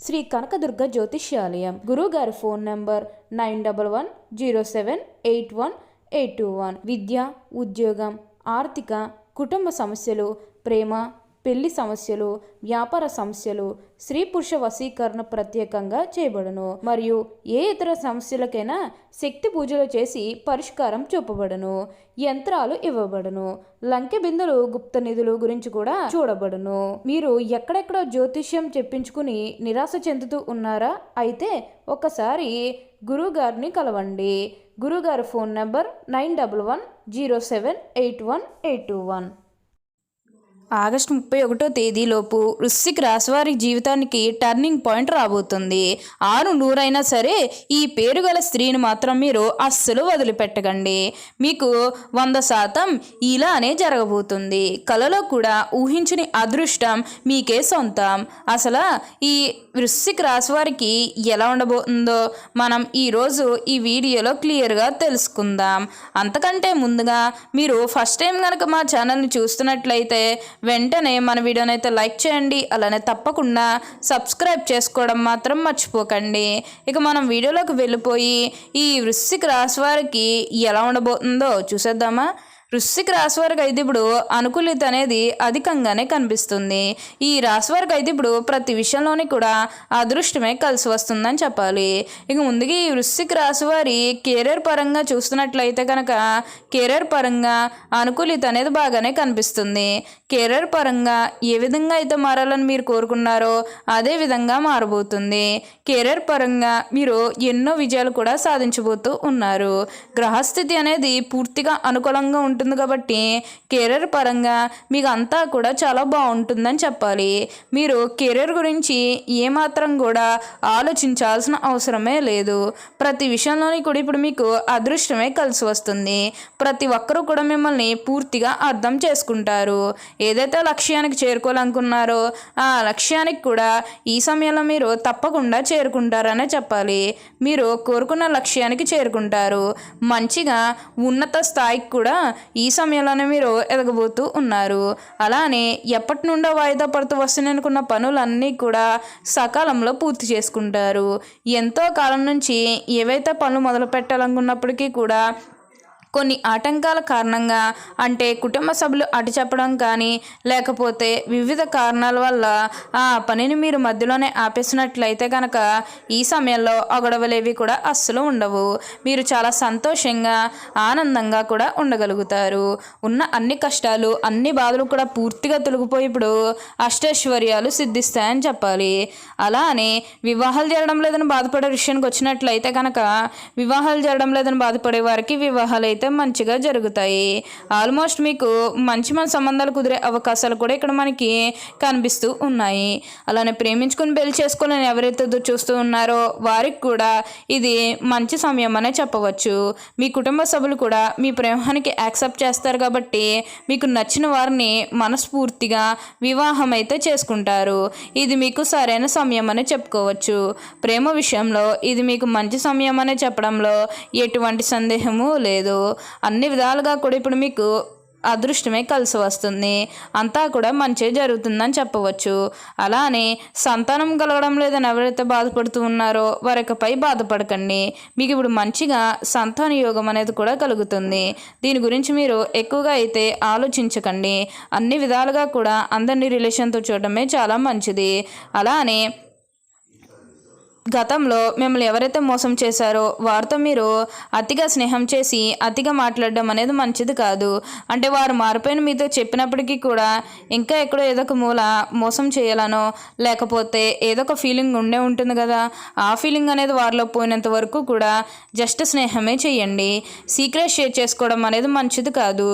శ్రీ కనకదుర్గ జ్యోతిష్యాలయం. గురువుగారి phone number 9110781821. విద్య, ఉద్యోగం, ఆర్థిక, కుటుంబ సమస్యలు, ప్రేమ, పెళ్లి సమస్యలు, వ్యాపార సమస్యలు, స్త్రీ పురుష వశీకరణ ప్రత్యేకంగా చేయబడును. మరియు ఏ ఇతర సమస్యలకైనా శక్తి పూజలు చేసి పరిష్కారం చూపబడును. యంత్రాలు ఇవ్వబడును. లంకె బిందులు, గుప్త నిధులు గురించి కూడా చూడబడును. మీరు ఎక్కడెక్కడో జ్యోతిష్యం చెప్పించుకుని నిరాశ చెందుతూ ఉన్నారా? అయితే ఒకసారి గురువుగారిని కలవండి. గురువుగారి ఫోన్ నంబర్ 9110781821. ఆగస్టు 31వ తేదీలోపు వృశ్చిక రాశి వారి జీవితానికి టర్నింగ్ పాయింట్ రాబోతుంది. 6 అయినా సరే ఈ పేరు గల స్త్రీని మాత్రం మీరు అస్సలు వదిలిపెట్టకండి. మీకు 100% ఇలానే జరగబోతుంది. కలలో కూడా ఊహించని అదృష్టం మీకే సొంతం. అసలు ఈ వృశ్చిక రాశి వారికి ఎలా ఉండబోతుందో మనం ఈరోజు ఈ వీడియోలో క్లియర్గా తెలుసుకుందాం. అంతకంటే ముందుగా మీరు ఫస్ట్ టైం కనుక మా ఛానల్ని చూస్తున్నట్లయితే వెంటనే మన వీడియోని అయితే లైక్ చేయండి. అలానే తప్పకుండా సబ్స్క్రైబ్ చేసుకోవడం మాత్రం మర్చిపోకండి. ఇక మనం వీడియోలోకి వెళ్ళిపోయి ఈ వృశ్చిక రాశి వారికి ఎలా ఉండబోతుందో చూసేద్దామా. వృశ్చిక రాశి వారికి అయితే ఇప్పుడు అనుకూలిత అనేది అధికంగానే కనిపిస్తుంది. ఈ రాశి వారికి అయితే ఇప్పుడు ప్రతి విషయంలోని కూడా అదృష్టమే కలిసి వస్తుందని చెప్పాలి. ఇక ముందుగా ఈ వృశ్చిక రాశి వారి కెరీర్ పరంగా చూస్తున్నట్లయితే కనుక కెరీర్ పరంగా అనుకూలిత అనేది బాగానే కనిపిస్తుంది. కెరీర్ పరంగా ఏ విధంగా అయితే మారాలని మీరు కోరుకున్నారో అదే విధంగా మారబోతుంది. కెరీర్ పరంగా మీరు ఎన్నో విజయాలు కూడా సాధించబోతూ ఉన్నారు. గ్రహస్థితి అనేది పూర్తిగా అనుకూలంగా ఉంటుంది కాబట్టి కెరీర్ పరంగా మీకు అంతా కూడా చాలా బాగుంటుందని చెప్పాలి. మీరు కెరీర్ గురించి ఏమాత్రం కూడా ఆలోచించాల్సిన అవసరమే లేదు. ప్రతి విషయంలోని కూడా ఇప్పుడు మీకు అదృష్టమే కలిసి వస్తుంది. ప్రతి ఒక్కరూ కూడా మిమ్మల్ని పూర్తిగా అర్థం చేసుకుంటారు. ఏదైతే లక్ష్యానికి చేరుకోవాలనుకున్నారో ఆ లక్ష్యానికి కూడా ఈ సమయంలో మీరు తప్పకుండా చేరుకుంటారనే చెప్పాలి. మీరు కోరుకున్న లక్ష్యానికి చేరుకుంటారు. మంచిగా ఉన్నత స్థాయికి కూడా ఈ సమయంలోనే మీరు ఎదగబోతూ ఉన్నారు. అలానే ఎప్పటి నుండో వాయిదా పడుతూ వస్తున్నాయి అనుకున్న పనులన్నీ కూడా సకాలంలో పూర్తి చేసుకుంటారు. ఎంతో కాలం నుంచి ఏవైతే పనులు మొదలు పెట్టాలనుకున్నప్పటికీ కూడా కొన్ని ఆటంకాల కారణంగా అంటే కుటుంబ సభ్యులు అటు చెప్పడం కానీ లేకపోతే వివిధ కారణాల వల్ల ఆ పనిని మీరు మధ్యలోనే ఆపేసినట్లయితే కనుక ఈ సమయంలో గొడవలేవి కూడా అస్సలు ఉండవు. మీరు చాలా సంతోషంగా ఆనందంగా కూడా ఉండగలుగుతారు. ఉన్న అన్ని కష్టాలు అన్ని బాధలు కూడా పూర్తిగా తొలగిపోయి ఇప్పుడు అష్టైశ్వర్యాలు సిద్ధిస్తాయని చెప్పాలి. అలానే వివాహాలు జరగడం లేదని బాధపడే విషయానికి వచ్చినట్లయితే కనుక వివాహాలు జరగడం లేదని బాధపడే వారికి వివాహాలు అయితే మంచిగా జరుగుతాయి. ఆల్మోస్ట్ మీకు మంచి సంబంధాలు కుదిరే అవకాశాలు కూడా ఇక్కడ మనకి కనిపిస్తూ ఉన్నాయి. అలానే ప్రేమించుకుని పెళ్లి చేసుకోవాలని ఎవరైతే చూస్తూ ఉన్నారో వారికి కూడా ఇది మంచి సమయం అనే చెప్పవచ్చు. మీ కుటుంబ సభ్యులు కూడా మీ ప్రేమానికి యాక్సెప్ట్ చేస్తారు కాబట్టి మీకు నచ్చిన వారిని మనస్ఫూర్తిగా వివాహం అయితే చేసుకుంటారు. ఇది మీకు సరైన సమయం అనే చెప్పుకోవచ్చు. ప్రేమ విషయంలో ఇది మీకు మంచి సమయం అనే చెప్పడంలో ఎటువంటి సందేహము లేదు. అన్ని విధాలుగా కూడా ఇప్పుడు మీకు అదృష్టమే కలిసి వస్తుంది. అంతా కూడా మంచి జరుగుతుందని చెప్పవచ్చు. అలానే సంతానం కలగడం లేదని ఎవరైతే బాధపడుతూ ఉన్నారో వారిపై బాధపడకండి. మీకు ఇప్పుడు మంచిగా సంతాన యోగం అనేది కూడా కలుగుతుంది. దీని గురించి మీరు ఎక్కువగా అయితే ఆలోచించకండి. అన్ని విధాలుగా కూడా అందరినీ రిలేషన్తో చూడటమే చాలా మంచిది. అలానే గతంలో మిమ్మల్ని ఎవరైతే మోసం చేశారో వారితో మీరు అతిగా స్నేహం చేసి అతిగా మాట్లాడడం అనేది మంచిది కాదు. అంటే వారు మారిపోయిన మీతో చెప్పినప్పటికీ కూడా ఇంకా ఎక్కడో ఏదో ఒక మూల మోసం చేయాలనో లేకపోతే ఏదో ఒక ఫీలింగ్ ఉండే ఉంటుంది కదా, ఆ ఫీలింగ్ అనేది వారిలో పోయినంత వరకు కూడా జస్ట్ స్నేహమే చేయండి. సీక్రెట్ షేర్ చేసుకోవడం అనేది మంచిది కాదు.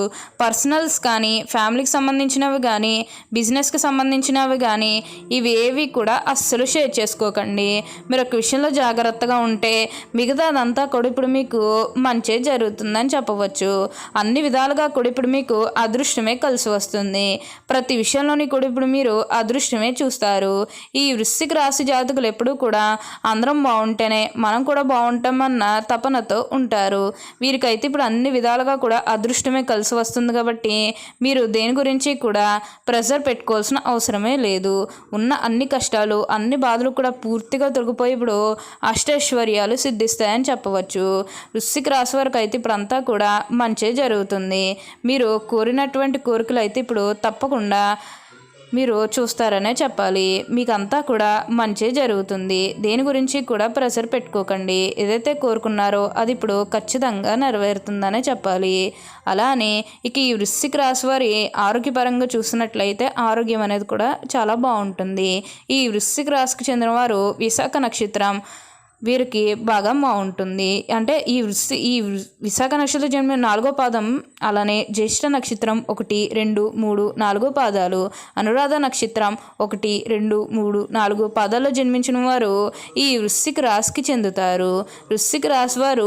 పర్సనల్స్ కానీ ఫ్యామిలీకి సంబంధించినవి కానీ బిజినెస్కి సంబంధించినవి కానీ ఇవి ఏవి కూడా అస్సలు షేర్ చేసుకోకండి. మీరు ఒక్క విషయంలో జాగ్రత్తగా ఉంటే మిగతాదంతా కూడా ఇప్పుడు మీకు మంచే జరుగుతుందని చెప్పవచ్చు. అన్ని విధాలుగా కూడా ఇప్పుడు మీకు అదృష్టమే కలిసి వస్తుంది. ప్రతి విషయంలోని కూడా ఇప్పుడు మీరు అదృష్టమే చూస్తారు. ఈ వృశ్చిక రాశి జాతకులు ఎప్పుడూ కూడా అందరం బాగుంటేనే మనం కూడా బాగుంటామన్న తపనతో ఉంటారు. వీరికైతే ఇప్పుడు అన్ని విధాలుగా కూడా అదృష్టమే కలిసి వస్తుంది కాబట్టి మీరు దేని గురించి కూడా ప్రెషర్ పెట్టుకోవాల్సిన అవసరమే లేదు. ఉన్న అన్ని కష్టాలు అన్ని బాధలు కూడా పూర్తిగా తొలగిపోయి ఇప్పుడు అష్టైశ్వర్యాలు సిద్ధిస్తాయని చెప్పవచ్చు. వృశ్చిక రాశి వారికి అయితే ఇప్పుడంతా కూడా మంచే జరుగుతుంది. మీరు కోరినటువంటి కోరికలు అయితే ఇప్పుడు తప్పకుండా మీరు చూస్తారనే చెప్పాలి. మీకంతా కూడా మంచి జరుగుతుంది. దేని గురించి కూడా ప్రెషర్ పెట్టుకోకండి. ఏదైతే కోరుకున్నారో అది ఇప్పుడు ఖచ్చితంగా నెరవేరుతుందనే చెప్పాలి. అలానే ఇక ఈ వృశ్చిక రాశి వారి ఆరోగ్యపరంగా చూసినట్లయితే ఆరోగ్యం అనేది కూడా చాలా బాగుంటుంది. ఈ వృశ్చిక రాశికి చెందిన వారు విశాఖ నక్షత్రం వీరికి బాగా బాగుంటుంది. అంటే ఈ విశాఖ నక్షత్రం జన్మ 4వ పాదం, అలానే జ్యేష్ఠ నక్షత్రం 1, 2, 3, 4 పాదాలు, అనురాధ నక్షత్రం 1, 2, 3, 4 పాదాల్లో జన్మించిన వారు ఈ వృశ్చిక రాశికి చెందుతారు. వృశ్చిక రాశి వారు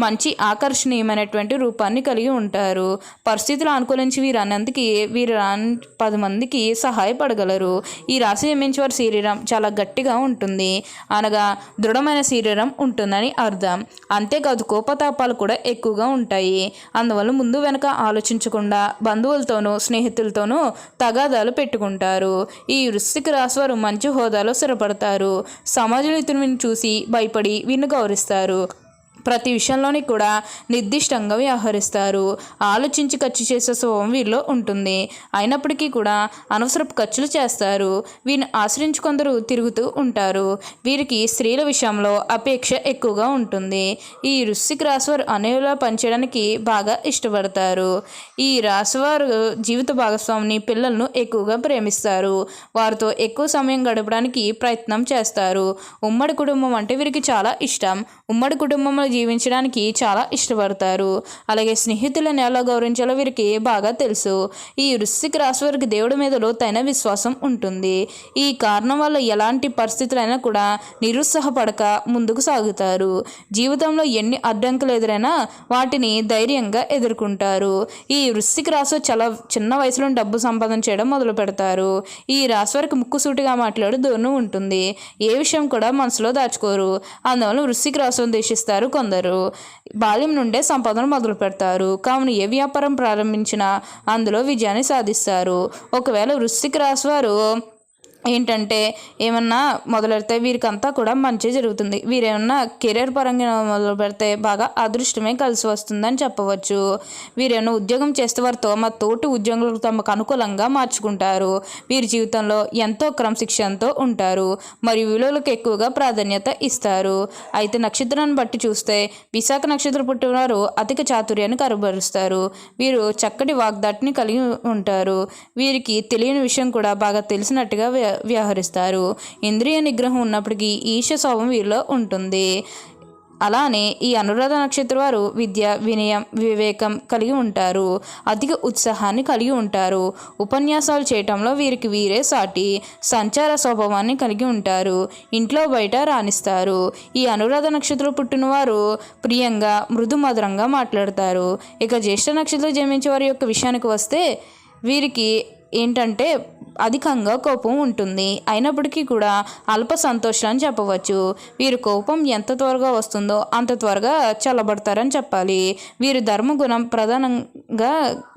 మంచి ఆకర్షణీయమైనటువంటి రూపాన్ని కలిగి ఉంటారు. పరిస్థితులు అనుకూలించి వీరు 10 మందికి సహాయపడగలరు. ఈ రాశి జన్మించే వారి శరీరం చాలా గట్టిగా ఉంటుంది, అనగా దృఢమైన శరీరం ఉంటుందని అర్థం. అంతేకాదు కోపతాపాలు కూడా ఎక్కువగా ఉంటాయి. అందువల్ల ముందు వెనక ఆలోచించకుండా బంధువులతోనూ స్నేహితులతోనూ తగాదాలు పెట్టుకుంటారు. ఈ వృశ్చిక రాశి వారు మంచి హోదాలో స్థిరపడతారు. సమాజంలో ఇతరులను చూసి భయపడి వీరిని గౌరవిస్తారు. ప్రతి విషయంలోని కూడా నిర్దిష్టంగా వ్యవహరిస్తారు. ఆలోచించి ఖర్చు చేసే స్వభావం వీరిలో ఉంటుంది. అయినప్పటికీ కూడా అనవసరపు ఖర్చులు చేస్తారు. వీరిని ఆశ్రయించి కొందరు తిరుగుతూ ఉంటారు. వీరికి స్త్రీల విషయంలో అపేక్ష ఎక్కువగా ఉంటుంది. ఈ వృశ్చిక రాశివారు అనేలా పనిచేయడానికి బాగా ఇష్టపడతారు. ఈ రాశివారు జీవిత భాగస్వామిని పిల్లలను ఎక్కువగా ప్రేమిస్తారు. వారితో ఎక్కువ సమయం గడపడానికి ప్రయత్నం చేస్తారు. ఉమ్మడి కుటుంబం అంటే వీరికి చాలా ఇష్టం. ఉమ్మడి కుటుంబంలో జీవించడానికి చాలా ఇష్టపడతారు. అలాగే స్నేహితులను ఎలా గౌరవించాలో వీరికి బాగా తెలుసు. ఈ వృశ్చిక రాశి వారికి దేవుడి మీద లోతైన విశ్వాసం ఉంటుంది. ఈ కారణం వల్ల ఎలాంటి పరిస్థితులైనా కూడా నిరుత్సాహపడక ముందుకు సాగుతారు. జీవితంలో ఎన్ని అడ్డంకులు ఎదురైనా వాటిని ధైర్యంగా ఎదుర్కొంటారు. ఈ వృశ్చిక రాశి చాలా చిన్న వయసులో డబ్బు సంపాదన చేయడం మొదలు పెడతారు. ఈ రాశి వారికి ముక్కుసూటిగా మాట్లాడే ధోరణి ఉంటుంది. ఏ విషయం కూడా మనసులో దాచుకోరు. అందువల్ల వృశ్చిక రాశిని ద్వేషిస్తారు. కొందరు బాల్యం నుండే సంపాదన మొదలు పెడతారు. కావున ఏ వ్యాపారం ప్రారంభించినా అందులో విజయాన్ని సాధిస్తారు. ఒకవేళ వృశ్చిక రాశి వారు ఏంటంటే ఏమన్నా మొదలెడితే వీరికంతా కూడా మంచి జరుగుతుంది. వీరేమన్నా కెరీర్ పరంగా మొదలు పెడితే బాగా అదృష్టమే కలిసి వస్తుందని చెప్పవచ్చు. వీరేమన్నా ఉద్యోగం చేస్తే వారితో మా తోటి ఉద్యోగులకు తమకు అనుకూలంగా మార్చుకుంటారు. వీరి జీవితంలో ఎంతో క్రమశిక్షణతో ఉంటారు మరియు విలువలకు ఎక్కువగా ప్రాధాన్యత ఇస్తారు. అయితే నక్షత్రాన్ని బట్టి చూస్తే విశాఖ నక్షత్రం పుట్టినవారు అధిక చాతుర్యాన్ని కనబరుస్తారు. వీరు చక్కటి వాగ్దాటిని కలిగి ఉంటారు. వీరికి తెలియని విషయం కూడా బాగా తెలిసినట్టుగా వ్యవహరిస్తారు. ఇంద్రియ నిగ్రహం ఉన్నప్పటికీ ఈర్ష్య స్వభావం వీరిలో ఉంటుంది. అలానే ఈ అనురాధ నక్షత్రం వారు విద్య, వినయం, వివేకం కలిగి ఉంటారు. అధిక ఉత్సాహాన్ని కలిగి ఉంటారు. ఉపన్యాసాలు చేయటంలో వీరికి వీరే సాటి. సంచార స్వభావాన్ని కలిగి ఉంటారు. ఇంట్లో బయట రాణిస్తారు. ఈ అనురాధ నక్షత్రం పుట్టిన వారు ప్రియంగా మృదుమధురంగా మాట్లాడతారు. ఇక జ్యేష్ఠ నక్షత్రం జన్మించే వారి యొక్క విషయానికి వస్తే వీరికి ఏంటంటే అధికంగా కోపం ఉంటుంది. అయినప్పటికీ కూడా అల్ప సంతోషం అని చెప్పవచ్చు. వీరి కోపం ఎంత త్వరగా వస్తుందో అంత త్వరగా చల్లబడతారని చెప్పాలి. వీరి ధర్మగుణం ప్రధానంగా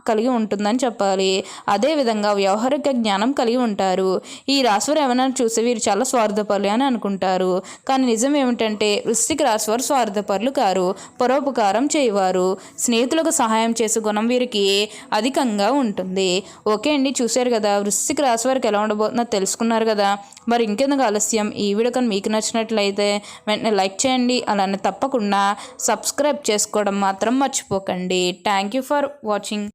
కలిగి ఉంటుందని చెప్పాలి. అదేవిధంగా వ్యవహారిక జ్ఞానం కలిగి ఉంటారు. ఈ రాశివారు ఏమైనా చూస్తే వీరు చాలా స్వార్థపరులు అని అనుకుంటారు. కానీ నిజం ఏమిటంటే వృశ్చిక రాశివారు స్వార్థపరులు కారు. పరోపకారం చేయవారు. స్నేహితులకు సహాయం చేసే గుణం వీరికి అధికంగా ఉంటుంది. ఓకే అండి, చూశారు కదా వృశ్చిక రాశి వారికి ఎలా ఉండబోతుందో తెలుసుకున్నారు కదా. మరి ఇంకెందుకు ఆలస్యం, ఈ వీడియో కానీ మీకు నచ్చినట్లయితే వెంటనే లైక్ చేయండి. అలానే తప్పకుండా సబ్స్క్రైబ్ చేసుకోవడం మాత్రం మర్చిపోకండి. Thank you for watching.